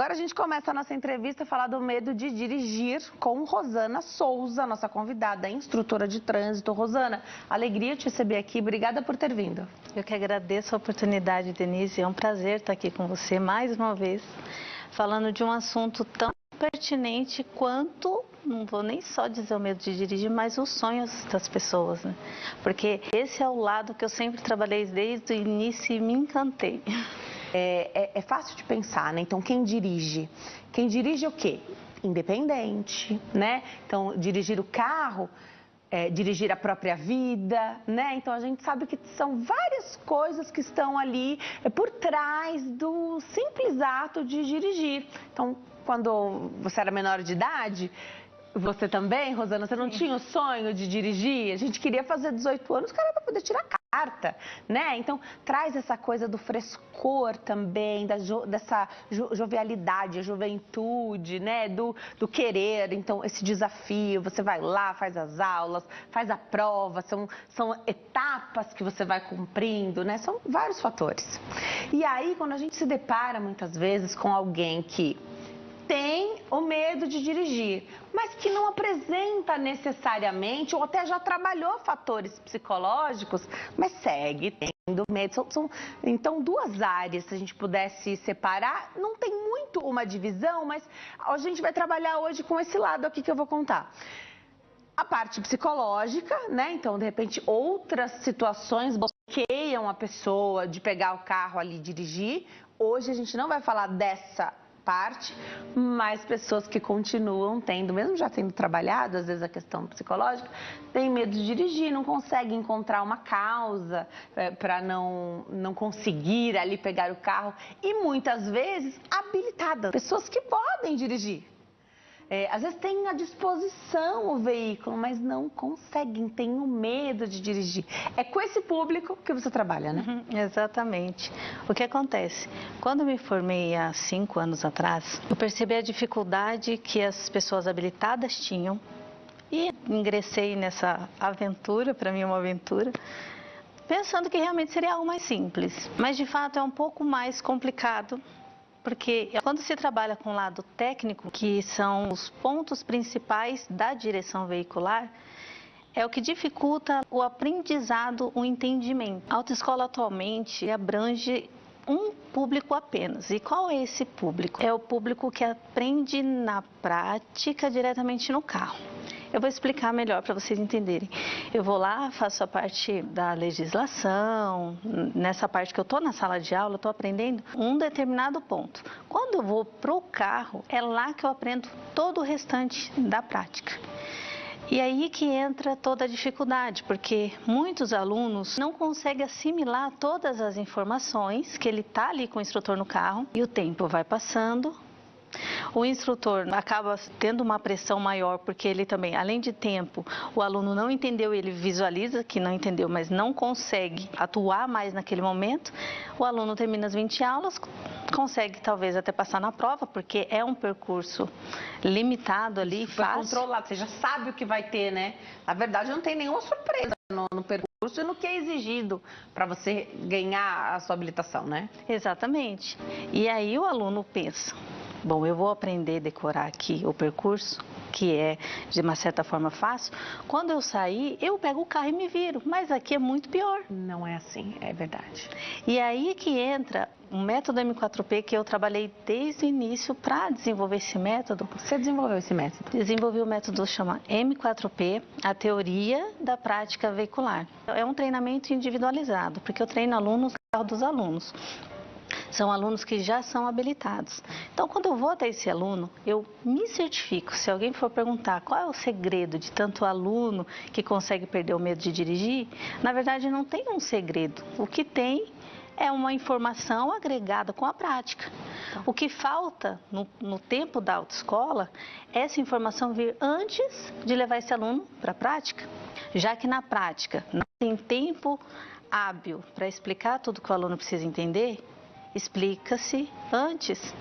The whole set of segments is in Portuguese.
Agora a gente começa a nossa entrevista a falar do medo de dirigir com Rosana Souza, nossa convidada, instrutora de trânsito. Rosana, alegria te receber aqui, obrigada por ter vindo. Eu que agradeço a oportunidade, Denise, é um prazer estar aqui com você mais uma vez, falando de um assunto tão pertinente quanto, não vou nem só dizer o medo de dirigir, mas os sonhos das pessoas, né? Porque esse é o lado que eu sempre trabalhei desde o início e me encantei. É fácil de pensar, né? Então, quem dirige? Quem dirige é o quê? Independente, né? Então, dirigir o carro, dirigir a própria vida, né? Então, a gente sabe que são várias coisas que estão ali por trás do simples ato de dirigir. Então, quando você era menor de idade, você também, Rosana, você não tinha o sonho de dirigir? A gente queria fazer 18 anos, cara, para poder tirar carta, né? Então, traz essa coisa do frescor também, dessa jovialidade, a juventude, né? Do querer, então, esse desafio, você vai lá, faz as aulas, faz a prova, são etapas que você vai cumprindo, né? São vários fatores. E aí, quando a gente se depara, muitas vezes, com alguém que tem o medo de dirigir, mas que não apresenta necessariamente, ou até já trabalhou fatores psicológicos, mas segue tendo medo. Então, duas áreas, se a gente pudesse separar, não tem muito uma divisão, mas a gente vai trabalhar hoje com esse lado aqui que eu vou contar. A parte psicológica, né? Então, de repente, outras situações bloqueiam a pessoa de pegar o carro ali e dirigir. Hoje a gente não vai falar dessa parte, mas pessoas que continuam tendo, mesmo já tendo trabalhado, às vezes a questão psicológica, tem medo de dirigir, não consegue encontrar uma causa para não conseguir ali pegar o carro e muitas vezes habilitadas, pessoas que podem dirigir. Às vezes tem à disposição o veículo, mas não conseguem, têm o medo de dirigir. É com esse público que você trabalha, né? Exatamente. O que acontece? Quando eu me formei há 5 anos atrás, eu percebi a dificuldade que as pessoas habilitadas tinham e ingressei nessa aventura, para mim é uma aventura, pensando que realmente seria algo mais simples. Mas de fato é um pouco mais complicado. Porque quando se trabalha com o lado técnico, que são os pontos principais da direção veicular, é o que dificulta o aprendizado, o entendimento. A autoescola atualmente abrange um público apenas. E qual é esse público? É o público que aprende na prática diretamente no carro. Eu vou explicar melhor para vocês entenderem. Eu vou lá, faço a parte da legislação, nessa parte que eu estou na sala de aula, estou aprendendo um determinado ponto. Quando eu vou para o carro, é lá que eu aprendo todo o restante da prática. E aí que entra toda a dificuldade, porque muitos alunos não conseguem assimilar todas as informações que ele está ali com o instrutor no carro e o tempo vai passando. O instrutor acaba tendo uma pressão maior porque ele também, além de tempo, o aluno não entendeu, ele visualiza que não entendeu, mas não consegue atuar mais naquele momento. O aluno termina as 20 aulas, consegue talvez até passar na prova, porque é um percurso limitado ali, fácil. Controlado, você já sabe o que vai ter, né? Na verdade, não tem nenhuma surpresa no percurso e no que é exigido para você ganhar a sua habilitação, né? Exatamente. E aí o aluno pensa: bom, eu vou aprender a decorar aqui o percurso, que é de uma certa forma fácil. Quando eu sair, eu pego o carro e me viro, mas aqui é muito pior. Não é assim, é verdade. E aí que entra o método M4P, que eu trabalhei desde o início para desenvolver esse método. Você desenvolveu esse método? Desenvolvi o método chama M4P, a teoria da prática veicular. É um treinamento individualizado, porque eu treino alunos no carro dos alunos. São alunos que já são habilitados. Então, quando eu vou até esse aluno, eu me certifico. Se alguém for perguntar qual é o segredo de tanto aluno que consegue perder o medo de dirigir, na verdade não tem um segredo. O que tem é uma informação agregada com a prática. O que falta no tempo da autoescola é essa informação vir antes de levar esse aluno para a prática. Já que na prática não tem tempo hábil para explicar tudo que o aluno precisa entender, explica-se antes.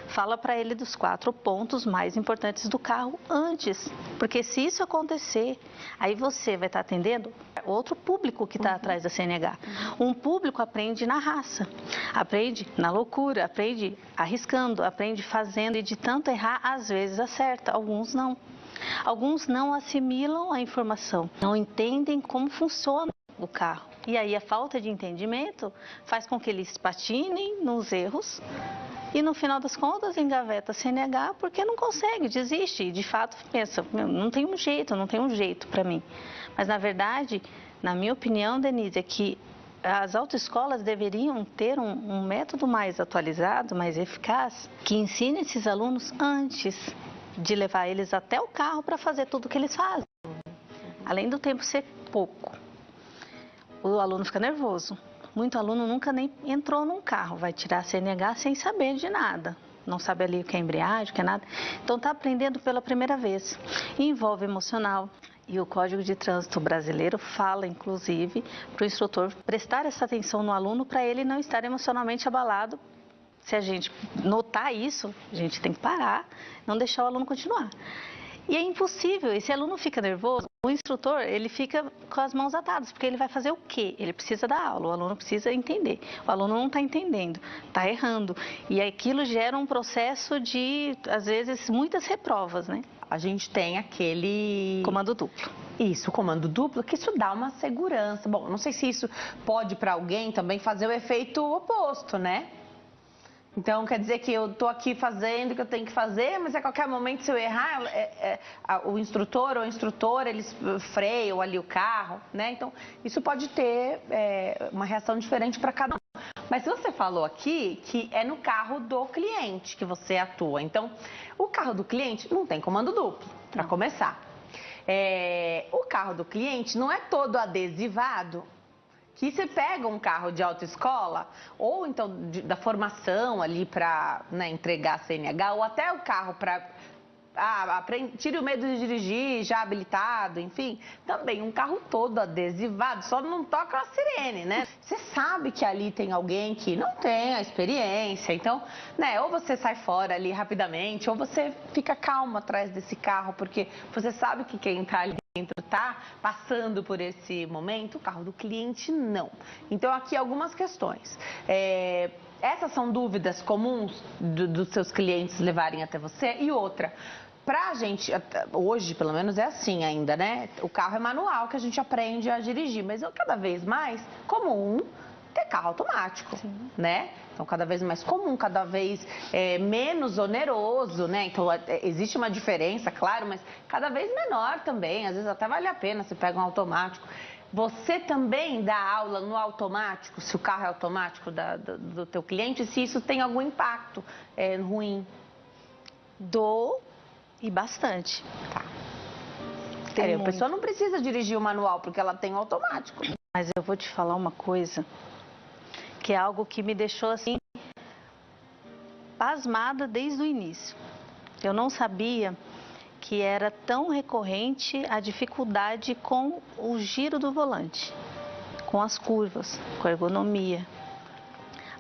fala para ele dos 4 pontos mais importantes do carro antes. Porque se isso acontecer, aí você vai estar atendendo outro público que está atrás da CNH. Um público aprende na raça, aprende na loucura, aprende arriscando, aprende fazendo e de tanto errar, às vezes acerta, alguns não. Alguns não assimilam a informação, não entendem como funciona o carro. E aí a falta de entendimento faz com que eles patinem nos erros e no final das contas engaveta a CNH porque não consegue, desiste e de fato pensa, não tem um jeito para mim. Mas na verdade, na minha opinião, Denise, é que as autoescolas deveriam ter um método mais atualizado, mais eficaz, que ensine esses alunos antes de levar eles até o carro para fazer tudo o que eles fazem. Além do tempo ser pouco, o aluno fica nervoso. Muito aluno nunca nem entrou num carro, vai tirar a CNH sem saber de nada. Não sabe ali o que é embreagem, o que é nada. Então está aprendendo pela primeira vez. Envolve emocional. E o Código de Trânsito brasileiro fala, inclusive, para o instrutor prestar essa atenção no aluno para ele não estar emocionalmente abalado. Se a gente notar isso, a gente tem que parar, não deixar o aluno continuar. E é impossível, esse aluno fica nervoso, o instrutor, ele fica com as mãos atadas, porque ele vai fazer o quê? Ele precisa dar aula, o aluno precisa entender. O aluno não está entendendo, está errando. E aquilo gera um processo de, às vezes, muitas reprovas, né? A gente tem aquele... comando duplo. Isso, o comando duplo, que isso dá uma segurança. Bom, não sei se isso pode para alguém também fazer o efeito oposto, né? Então, quer dizer que eu estou aqui fazendo o que eu tenho que fazer, mas a qualquer momento, se eu errar, o instrutor ou a instrutora, eles freiam ali o carro, né? Então, isso pode ter uma reação diferente para cada um. Mas você falou aqui que é no carro do cliente que você atua. Então, o carro do cliente não tem comando duplo, para começar. O carro do cliente não é todo adesivado. Que você pega um carro de autoescola, ou então da formação ali para entregar a CNH, ou até o carro para tire o medo de dirigir, já habilitado, enfim. Também um carro todo adesivado, só não toca a sirene, né? Você sabe que ali tem alguém que não tem a experiência, então, né, ou você sai fora ali rapidamente, ou você fica calmo atrás desse carro, porque você sabe que quem está ali dentro está passando por esse momento, o carro do cliente não. Então, aqui algumas questões. Essas são dúvidas comuns dos seus clientes levarem até você. E outra, pra gente, hoje pelo menos é assim ainda, né? O carro é manual que a gente aprende a dirigir, mas é cada vez mais comum ter carro automático, né? Então, cada vez mais comum, cada vez menos oneroso, né? Então, existe uma diferença, claro, mas cada vez menor também. Às vezes até vale a pena você pega um automático. Você também dá aula no automático, se o carro é automático do teu cliente, se isso tem algum impacto ruim? Dou e bastante. Tá. A pessoa não precisa dirigir o manual, porque ela tem o automático. Mas eu vou te falar uma coisa, que é algo que me deixou assim, pasmada desde o início. Eu não sabia que era tão recorrente a dificuldade com o giro do volante, com as curvas, com a ergonomia.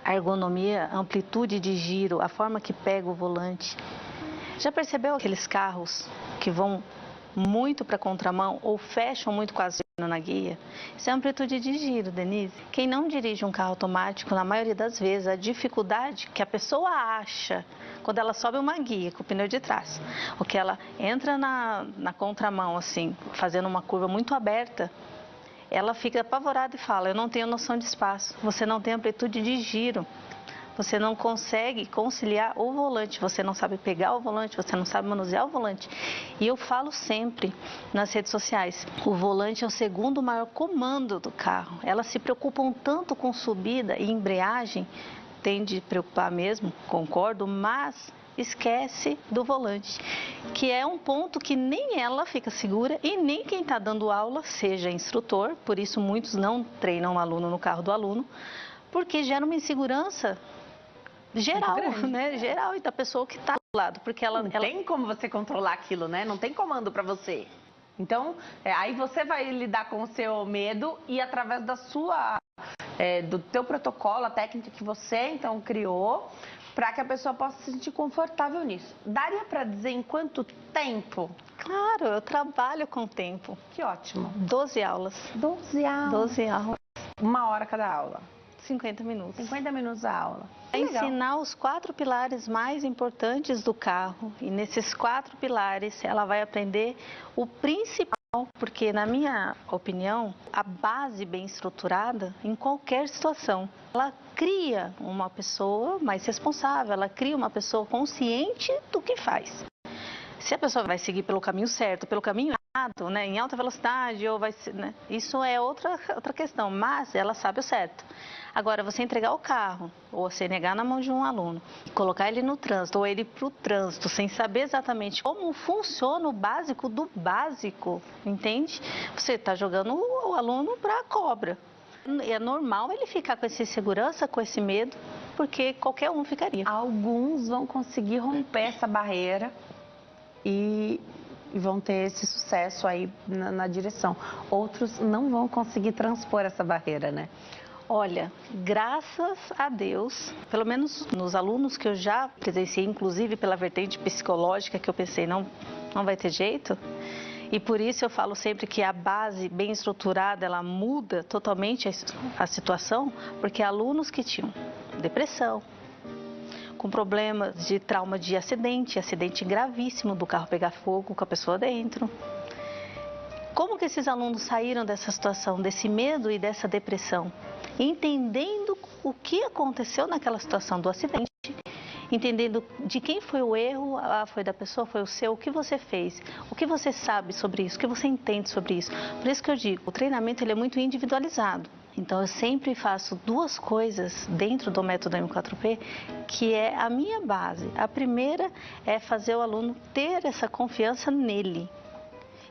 A ergonomia, a amplitude de giro, a forma que pega o volante. Já percebeu aqueles carros que vão muito para a contramão ou fecham muito quase na guia? Isso é amplitude de giro, Denise. Quem não dirige um carro automático, na maioria das vezes, a dificuldade que a pessoa acha quando ela sobe uma guia com o pneu de trás, ou que ela entra na contramão, assim, fazendo uma curva muito aberta, ela fica apavorada e fala, eu não tenho noção de espaço, você não tem amplitude de giro. Você não consegue conciliar o volante, você não sabe pegar o volante, você não sabe manusear o volante. E eu falo sempre nas redes sociais, o volante é o segundo maior comando do carro. Elas se preocupam tanto com subida e embreagem, tem de preocupar mesmo, concordo, mas esquece do volante, que é um ponto que nem ela fica segura e nem quem está dando aula, seja instrutor, por isso muitos não treinam o aluno no carro do aluno, porque gera uma insegurança geral, né? Geral, e da pessoa que está do lado, porque ela... Não tem como você controlar aquilo, né? Não tem comando para você. Então, aí você vai lidar com o seu medo e através da sua, do teu protocolo, a técnica que você, então, criou, para que a pessoa possa se sentir confortável nisso. Daria para dizer em quanto tempo? Claro, eu trabalho com tempo. Que ótimo. 12 aulas. 12 aulas. 12 aulas. 1 hora cada aula. 50 minutos. 50 minutos a aula. É ensinar os 4 pilares mais importantes do carro. E nesses 4 pilares ela vai aprender o principal, porque na minha opinião, a base bem estruturada em qualquer situação, ela cria uma pessoa mais responsável, ela cria uma pessoa consciente do que faz. Se a pessoa vai seguir pelo caminho certo, pelo caminho errado, né, em alta velocidade, ou vai, né, isso é outra questão, mas ela sabe o certo. Agora, você entregar o carro, ou você negar na mão de um aluno, colocar ele no trânsito, ou ele para o trânsito, sem saber exatamente como funciona o básico do básico, entende? Você está jogando o aluno para a cobra. É normal ele ficar com essa insegurança, com esse medo, porque qualquer um ficaria. Alguns vão conseguir romper essa barreira e vão ter esse sucesso aí na direção. Outros não vão conseguir transpor essa barreira, né? Olha, graças a Deus, pelo menos nos alunos que eu já presenciei, inclusive pela vertente psicológica, que eu pensei, não vai ter jeito. E por isso eu falo sempre que a base bem estruturada, ela muda totalmente a situação, porque alunos que tinham depressão, com problemas de trauma de acidente gravíssimo do carro pegar fogo com a pessoa dentro. Como que esses alunos saíram dessa situação, desse medo e dessa depressão? Entendendo o que aconteceu naquela situação do acidente, entendendo de quem foi o erro, foi da pessoa, foi o seu, o que você fez, o que você sabe sobre isso, o que você entende sobre isso. Por isso que eu digo, o treinamento ele é muito individualizado. Então, eu sempre faço 2 coisas dentro do método M4P, que é a minha base. A primeira é fazer o aluno ter essa confiança nele.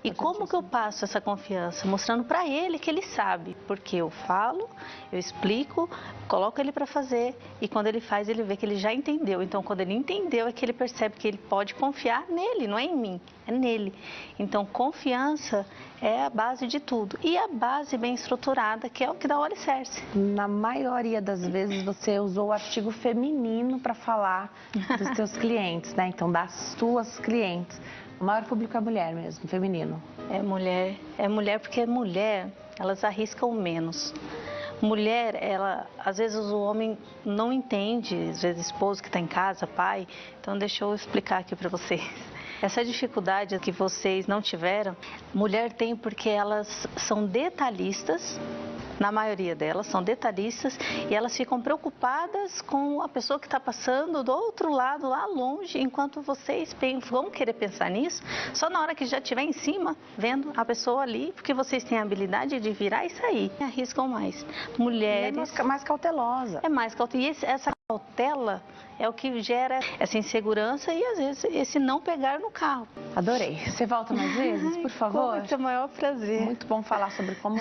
E como que eu passo essa confiança? Mostrando para ele que ele sabe, porque eu falo, eu explico, coloco ele para fazer e quando ele faz ele vê que ele já entendeu. Então quando ele entendeu é que ele percebe que ele pode confiar nele, não é em mim, é nele. Então confiança é a base de tudo e a base bem estruturada que é o que dá o alicerce. Na maioria das vezes você usou o artigo feminino para falar dos seus clientes, né? Então das suas clientes. O maior público é mulher mesmo, feminino. É mulher porque mulher, elas arriscam menos. Mulher, ela, às vezes o homem não entende, às vezes esposo que está em casa, pai. Então deixa eu explicar aqui para vocês. Essa dificuldade que vocês não tiveram, mulher tem porque elas são detalhistas. Na maioria delas são detalhistas e elas ficam preocupadas com a pessoa que está passando do outro lado, lá longe, enquanto vocês vão querer pensar nisso só na hora que já estiver em cima, vendo a pessoa ali, porque vocês têm a habilidade de virar e sair. Arriscam mais. Mulheres... É mais cautelosa. É mais cautelosa. E essa cautela é o que gera essa insegurança e, às vezes, esse não pegar no carro. Adorei. Você volta mais vezes, por favor? Com o maior prazer. Muito bom falar sobre como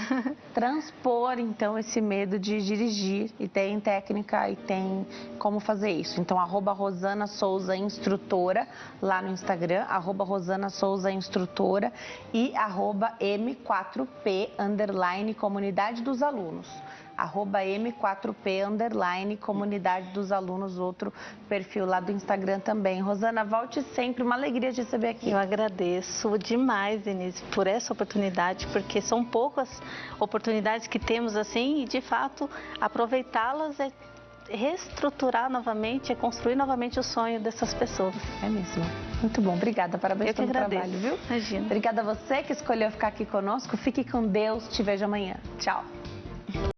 transpor, então, esse medo de dirigir. E tem técnica e tem como fazer isso. Então, @Rosana Souza Instrutora, lá no Instagram, @Rosana Souza Instrutora e @M4P, Comunidade dos Alunos. @M4P, Comunidade dos Alunos, outro perfil lá do Instagram também. Rosana, volte sempre, uma alegria de receber aqui. Eu agradeço demais, Denise, por essa oportunidade, porque são poucas oportunidades que temos assim e, de fato, aproveitá-las é reestruturar novamente, é construir novamente o sonho dessas pessoas. É mesmo. Muito bom, obrigada, parabéns pelo trabalho, viu? Imagina. Obrigada a você que escolheu ficar aqui conosco, fique com Deus, te vejo amanhã. Tchau.